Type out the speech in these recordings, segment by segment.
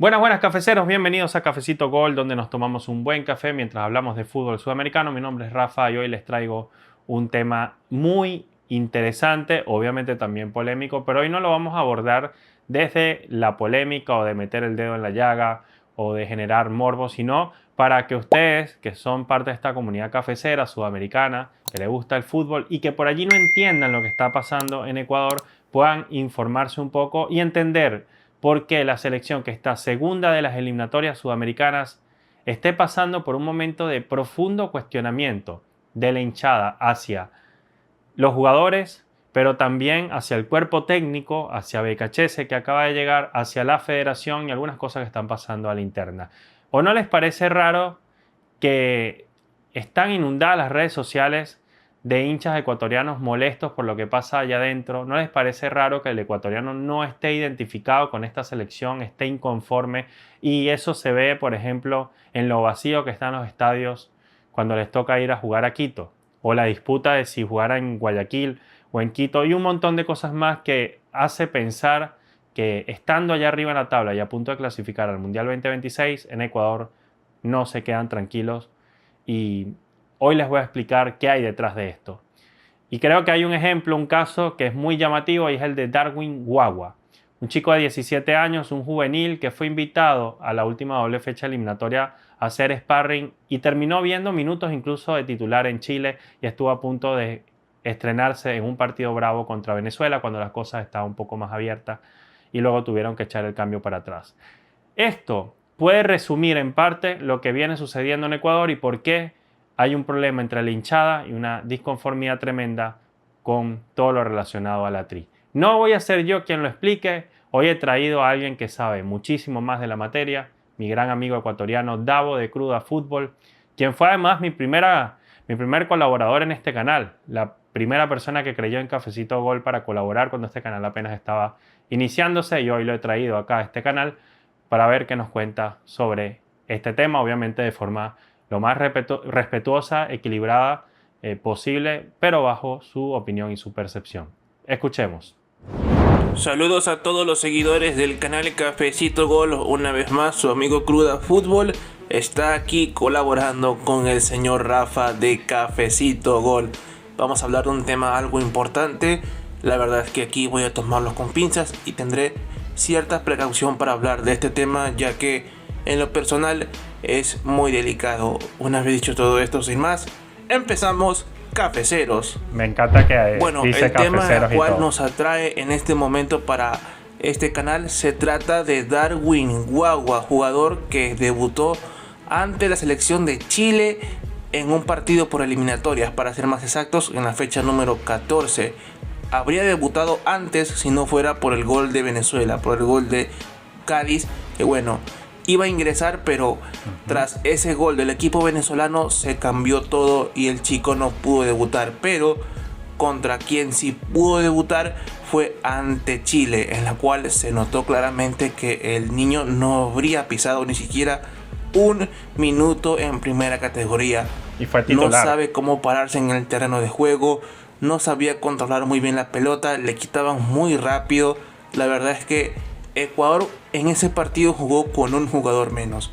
Buenas cafeceros, bienvenidos a Cafecito Gol, donde nos tomamos un buen café mientras hablamos de fútbol sudamericano. Mi nombre es Rafa y hoy les traigo un tema muy interesante, obviamente también polémico, pero hoy no lo vamos a abordar desde la polémica o de meter el dedo en la llaga o de generar morbo, sino para que ustedes, que son parte de esta comunidad cafecera sudamericana, que les gusta el fútbol y que por allí no entiendan lo que está pasando en Ecuador, puedan informarse un poco y entender por qué la selección, que está segunda de las eliminatorias sudamericanas, esté pasando por un momento de profundo cuestionamiento de la hinchada hacia los jugadores, pero también hacia el cuerpo técnico, hacia Becachese, que acaba de llegar, hacia la federación y algunas cosas que están pasando a la interna. ¿O no les parece raro que están inundadas las redes sociales de hinchas ecuatorianos molestos por lo que pasa allá adentro? ¿No les parece raro que el ecuatoriano no esté identificado con esta selección, esté inconforme? Y eso se ve, por ejemplo, en lo vacío que están los estadios cuando les toca ir a jugar a Quito, o la disputa de si jugar en Guayaquil o en Quito, y un montón de cosas más que hace pensar que estando allá arriba en la tabla y a punto de clasificar al Mundial 2026, en Ecuador no se quedan tranquilos. Y hoy les voy a explicar qué hay detrás de esto. Y creo que hay un ejemplo, un caso que es muy llamativo, y es el de Darwin Guagua, un chico de 17 años, un juvenil que fue invitado a la última doble fecha eliminatoria a hacer sparring y terminó viendo minutos incluso de titular en Chile, y estuvo a punto de estrenarse en un partido bravo contra Venezuela cuando las cosas estaban un poco más abiertas y luego tuvieron que echar el cambio para atrás. Esto puede resumir en parte lo que viene sucediendo en Ecuador y por qué hay un problema entre la hinchada y una disconformidad tremenda con todo lo relacionado a la tri. No voy a ser yo quien lo explique. Hoy he traído a alguien que sabe muchísimo más de la materia, mi gran amigo ecuatoriano Davo de Cruda Fútbol, quien fue además mi primer colaborador en este canal, la primera persona que creyó en Cafecito Gol para colaborar cuando este canal apenas estaba iniciándose, y hoy lo he traído acá a este canal para ver qué nos cuenta sobre este tema, obviamente de forma lo más respetuosa, equilibrada posible, pero bajo su opinión y su percepción. Escuchemos. Saludos a todos los seguidores del canal Cafecito Gol. Una vez más, su amigo Cruda Fútbol está aquí colaborando con el señor Rafa de Cafecito Gol. Vamos a hablar de un tema algo importante. La verdad es que aquí voy a tomarlos con pinzas y tendré cierta precaución para hablar de este tema, ya que en lo personal es muy delicado. Una vez dicho todo esto, sin más, empezamos, cafeceros. Me encanta que bueno, dice el tema cafeceros al cual y todo. nos atrae en este momento para este canal se trata de Darwin Guagua, jugador que debutó ante la selección de Chile en un partido por eliminatorias, para ser más exactos, en la fecha número 14. Habría debutado antes si no fuera por el gol de Venezuela, por el gol de Cádiz, que bueno, iba a ingresar, pero tras ese gol del equipo venezolano se cambió todo y el chico no pudo debutar. Pero contra quien sí pudo debutar fue ante Chile, en la cual se notó claramente que el niño no habría pisado ni siquiera un minuto en primera categoría. Y fue titular. No sabe cómo pararse en el terreno de juego, no sabía controlar muy bien la pelota, le quitaban muy rápido. La verdad es que Ecuador en ese partido jugó con un jugador menos.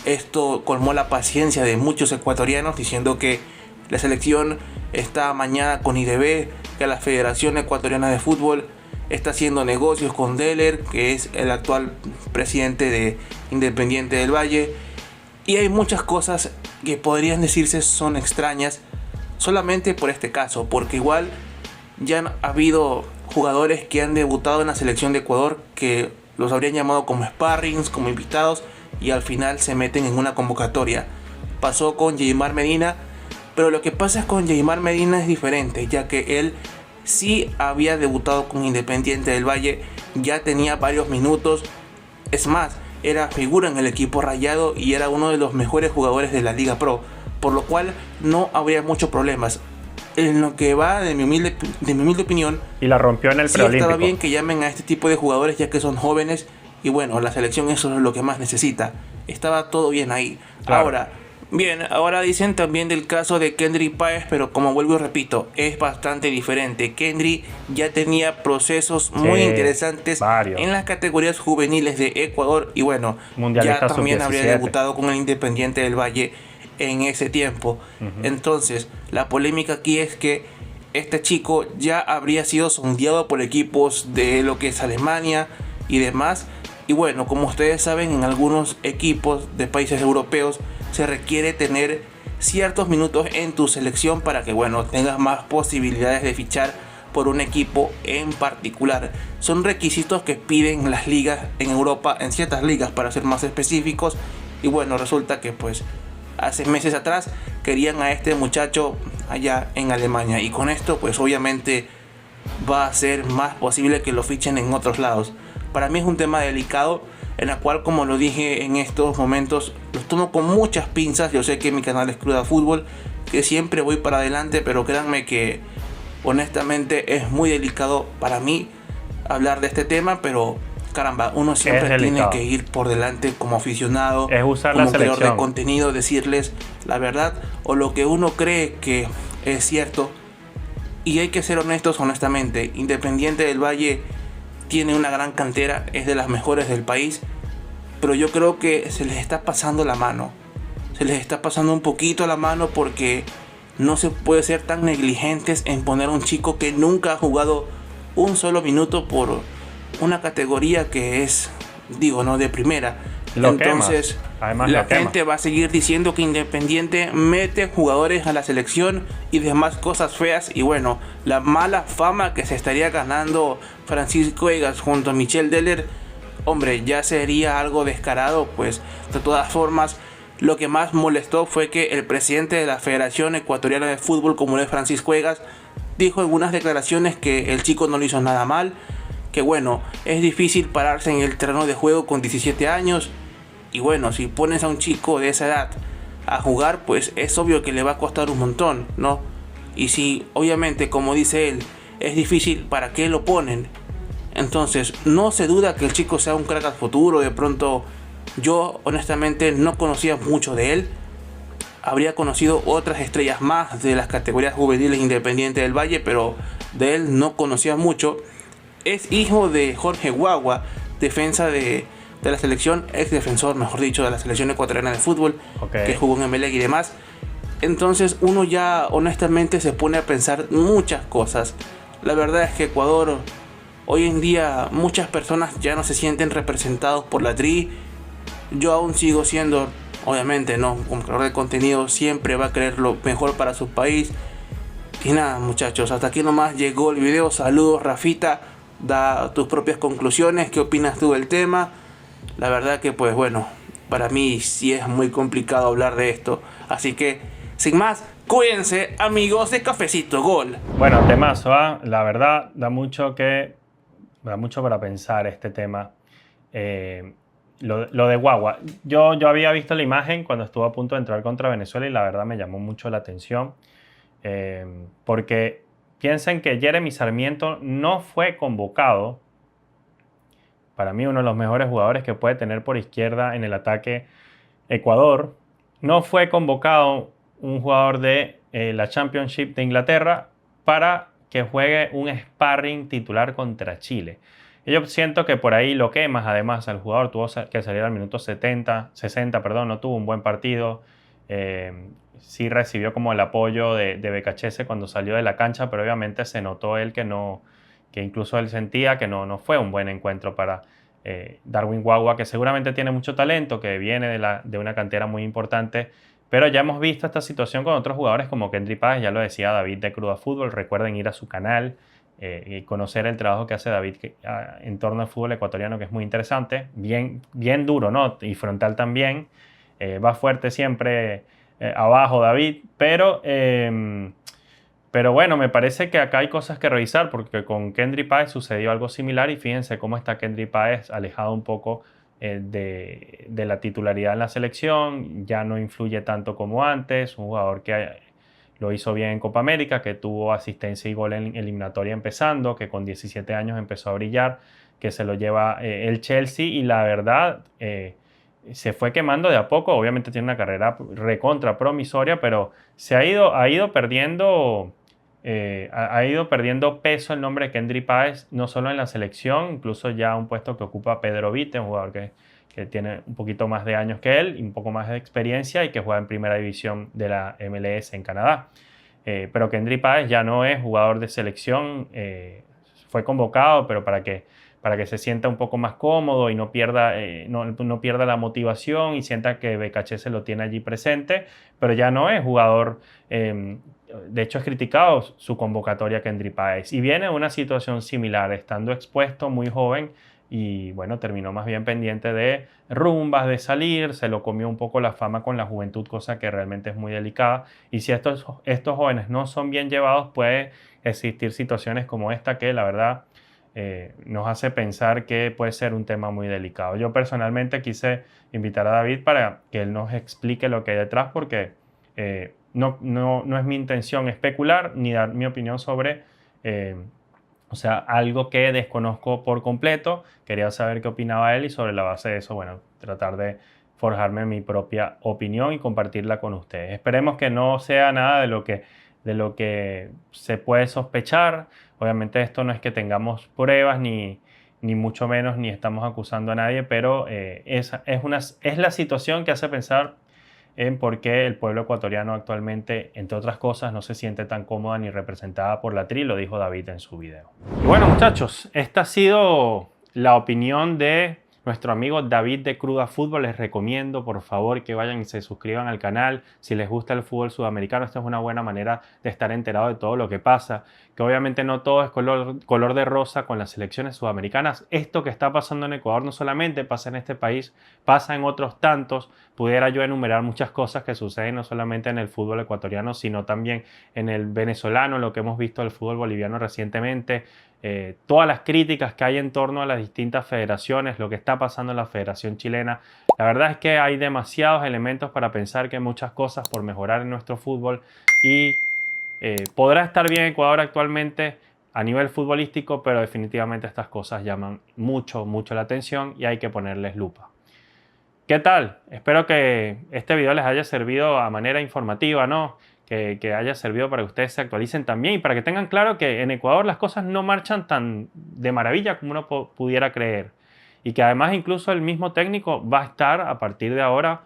Esto colmó la paciencia de muchos ecuatorianos, diciendo que la selección está amañada con IDB, que la Federación Ecuatoriana de Fútbol está haciendo negocios con Deller, que es el actual presidente de Independiente del Valle. Y hay muchas cosas que podrían decirse son extrañas solamente por este caso, porque igual ya han habido jugadores que han debutado en la selección de Ecuador que los habrían llamado como sparrings, como invitados, y al final se meten en una convocatoria. Pasó con Yeimar Medina, pero lo que pasa es con Yeimar Medina es diferente, ya que él sí había debutado con Independiente del Valle, ya tenía varios minutos, es más, era figura en el equipo rayado y era uno de los mejores jugadores de la Liga Pro, por lo cual no habría muchos problemas. En lo que va de mi humilde opinión, Y la rompió en el sí preolímpico. estaba bien que llamen a este tipo de jugadores, ya que son jóvenes y bueno, la selección eso es lo que más necesita. Estaba todo bien ahí. Claro. Ahora, Bien, ahora dicen también del caso de Kendrick Páez, pero como vuelvo y repito, es bastante diferente. Kendrick ya tenía procesos Sí, muy interesantes en varios. las categorías juveniles de Ecuador y bueno, ya Mundialista también habría sub-17. debutado con el Independiente del Valle en ese tiempo. Ujú. Entonces, la polémica aquí es que este chico ya habría sido sondeado por equipos de lo que es Alemania y demás. Y bueno, como ustedes saben, en algunos equipos de países europeos se requiere tener ciertos minutos en tu selección para que bueno, tengas más posibilidades de fichar por un equipo en particular. Son requisitos que piden las ligas en Europa, en ciertas ligas para ser más específicos. Y bueno, resulta que pues hace meses atrás querían a este muchacho allá en Alemania. Y con esto pues obviamente va a ser más posible que lo fichen en otros lados. Para mí es un tema delicado en la cual, como lo dije en estos momentos, los tomo con muchas pinzas. Yo sé que mi canal es Cruda Fútbol, que siempre voy para adelante, pero créanme que honestamente es muy delicado para mí hablar de este tema, pero caramba, uno Es siempre tiene delicado. que ir por delante como aficionado, Es usar la como creador de selección. contenido, decirles la verdad o lo que uno cree que es cierto. Y hay que ser honestos, honestamente. Independiente del Valle tiene una gran cantera, es de las mejores del país, pero yo creo que se les está pasando la mano. Se les está pasando un poquito la mano porque no se puede ser tan negligentes en poner a un chico que nunca ha jugado un solo minuto por una categoría que es, digo, no de primera. Lo quemas. Entonces, Además la lo quemas. gente va a seguir diciendo que Independiente mete jugadores a la selección y demás cosas feas. Y bueno, la mala fama que se estaría ganando Francisco Egas junto a Michel Deller, hombre, ya sería algo descarado. Pues de todas formas, lo que más molestó fue que el presidente de la Federación Ecuatoriana de Fútbol, como es Francisco Egas, dijo en algunas declaraciones que el chico no lo hizo nada mal, que bueno, es difícil pararse en el terreno de juego con 17 años. Y bueno, si pones a un chico de esa edad a jugar, pues es obvio que le va a costar un montón, ¿no? Y si obviamente, como dice él, es difícil, ¿para qué lo ponen? Entonces, no se duda que el chico sea un crack al futuro. De pronto, yo honestamente no conocía mucho de él. Habría conocido otras estrellas más de las categorías juveniles independientes del Valle, pero de él no conocía mucho. Es hijo de Jorge Guagua, defensa de la selección, ex defensor, mejor dicho, de la selección ecuatoriana de fútbol, Ok. que jugó en Emelec y demás. Entonces uno ya honestamente se pone a pensar muchas cosas. La verdad es que Ecuador, hoy en día, muchas personas ya no se sienten representados por la TRI. Yo aún sigo siendo, obviamente, no, como creador de contenido, siempre va a querer lo mejor para su país. Y nada, muchachos, hasta aquí nomás llegó el video. Saludos, Rafita. Da tus propias conclusiones. ¿Qué opinas tú del tema? La verdad que, pues bueno, para mí sí es muy complicado hablar de esto. Así que, sin más, cuídense, amigos de Cafecito Gol. Bueno, temazo, ¿ah? La verdad, da mucho para pensar este tema. Eh, lo de Guagua. Yo había visto la imagen cuando estuvo a punto de entrar contra Venezuela y la verdad me llamó mucho la atención. Porque piensen que Jeremy Sarmiento no fue convocado. Para mí, uno de los mejores jugadores que puede tener por izquierda en el ataque Ecuador. No fue convocado un jugador de la Championship de Inglaterra para que juegue un sparring titular contra Chile. Y yo siento que por ahí lo quemas. Además, el jugador tuvo que salir al minuto 60, perdón, no tuvo un buen partido. Sí recibió como el apoyo de Becachese cuando salió de la cancha, pero obviamente se notó él que incluso él sentía que no fue un buen encuentro para Darwin Guagua, que seguramente tiene mucho talento, que viene de una cantera muy importante, pero ya hemos visto esta situación con otros jugadores como Kendrick Páez, ya lo decía David de Cruda Fútbol. Recuerden ir a su canal y conocer el trabajo que hace David en torno al fútbol ecuatoriano, que es muy interesante, bien duro, ¿no? Y frontal también. Va fuerte siempre abajo David, pero bueno, me parece que acá hay cosas que revisar porque con Kendrick Páez sucedió algo similar y fíjense cómo está Kendrick Páez alejado un poco de la titularidad en la selección, ya no influye tanto como antes, un jugador que lo hizo bien en Copa América, que tuvo asistencia y gol en eliminatoria empezando, que con 17 años empezó a brillar, que se lo lleva el Chelsea y la verdad se fue quemando de a poco. Obviamente tiene una carrera recontra promisoria, pero ha ido perdiendo peso el nombre de Kendry Páez, no solo en la selección, incluso ya un puesto que ocupa Pedro Vite, un jugador que tiene un poquito más de años que él y un poco más de experiencia y que juega en primera división de la MLS en Canadá. Pero Kendry Páez ya no es jugador de selección, fue convocado, pero para que se sienta un poco más cómodo y no pierda la motivación y sienta que BKC se lo tiene allí presente, pero ya no es jugador. De hecho, es criticado su convocatoria Kendry Páez y viene de una situación similar, estando expuesto muy joven y bueno, terminó más bien pendiente de rumbas, de salir, se lo comió un poco la fama con la juventud, cosa que realmente es muy delicada. Y si estos jóvenes no son bien llevados, puede existir situaciones como esta que la verdad nos hace pensar que puede ser un tema muy delicado. Yo personalmente quise invitar a David para que él nos explique lo que hay detrás, porque no es mi intención especular ni dar mi opinión sobre algo que desconozco por completo. Quería saber qué opinaba él y sobre la base de eso, bueno, tratar de forjarme mi propia opinión y compartirla con ustedes. Esperemos que no sea nada de lo que se puede sospechar. Obviamente esto no es que tengamos pruebas ni mucho menos, ni estamos acusando a nadie, pero es la situación que hace pensar en por qué el pueblo ecuatoriano actualmente, entre otras cosas, no se siente tan cómoda ni representada por la TRI, lo dijo David en su video. Y bueno, muchachos, esta ha sido la opinión de nuestro amigo David de Cruda Fútbol. Les recomiendo, por favor, que vayan y se suscriban al canal. Si les gusta el fútbol sudamericano, esta es una buena manera de estar enterado de todo lo que pasa. Que obviamente no todo es color de rosa con las selecciones sudamericanas. Esto que está pasando en Ecuador no solamente pasa en este país, pasa en otros tantos. Pudiera yo enumerar muchas cosas que suceden no solamente en el fútbol ecuatoriano, sino también en el venezolano, lo que hemos visto del fútbol boliviano recientemente. Todas las críticas que hay en torno a las distintas federaciones, lo que está pasando en la Federación Chilena. La verdad es que hay demasiados elementos para pensar que hay muchas cosas por mejorar en nuestro fútbol y podrá estar bien Ecuador actualmente a nivel futbolístico, pero definitivamente estas cosas llaman mucho la atención y hay que ponerles lupa. ¿Qué tal? Espero que este video les haya servido a manera informativa, ¿no? Que haya servido para que ustedes se actualicen también y para que tengan claro que en Ecuador las cosas no marchan tan de maravilla como uno pudiera creer. Y que además incluso el mismo técnico va a estar a partir de ahora,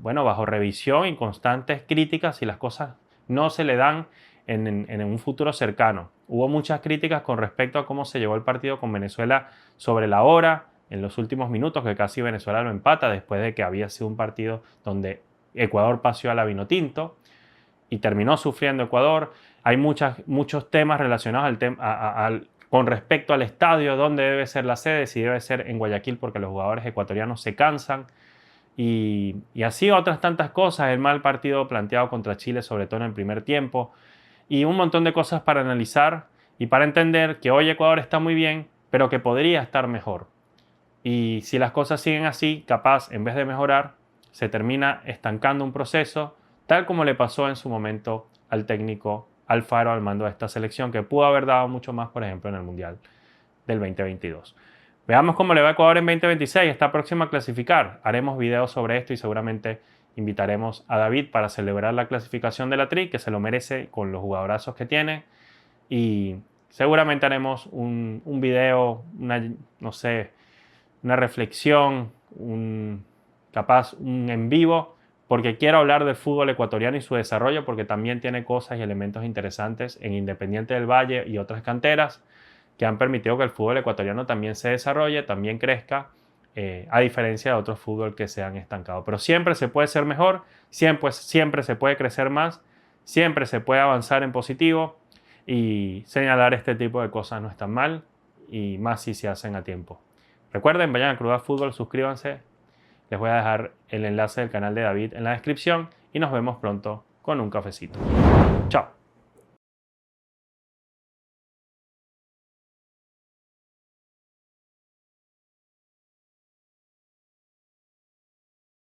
bajo revisión y constantes críticas si las cosas no se le dan en un futuro cercano. Hubo muchas críticas con respecto a cómo se llevó el partido con Venezuela sobre la hora, en los últimos minutos, que casi Venezuela lo empata después de que había sido un partido donde Ecuador paseó a la Vinotinto y terminó sufriendo Ecuador. Hay muchos temas relacionados con respecto al estadio, dónde debe ser la sede, si debe ser en Guayaquil porque los jugadores ecuatorianos se cansan. Y así otras tantas cosas, el mal partido planteado contra Chile, sobre todo en el primer tiempo. Y un montón de cosas para analizar y para entender que hoy Ecuador está muy bien, pero que podría estar mejor. Y si las cosas siguen así, capaz, en vez de mejorar, se termina estancando un proceso, tal como le pasó en su momento al técnico Alfaro al mando de esta selección, que pudo haber dado mucho más, por ejemplo, en el Mundial del 2022. Veamos cómo le va a Ecuador en 2026, está próximo a clasificar. Haremos videos sobre esto y seguramente invitaremos a David para celebrar la clasificación de la TRI, que se lo merece con los jugadorazos que tiene. Y seguramente haremos un video, una reflexión, capaz un en vivo, porque quiero hablar del fútbol ecuatoriano y su desarrollo, porque también tiene cosas y elementos interesantes en Independiente del Valle y otras canteras que han permitido que el fútbol ecuatoriano también se desarrolle, también crezca, a diferencia de otros fútbol que se han estancado. Pero siempre se puede ser mejor, siempre se puede crecer más, siempre se puede avanzar en positivo y señalar este tipo de cosas no está mal, y más si se hacen a tiempo. Recuerden, vayan a Cruda Fútbol, suscríbanse. Les voy a dejar el enlace del canal de David en la descripción y nos vemos pronto con un cafecito. Chao.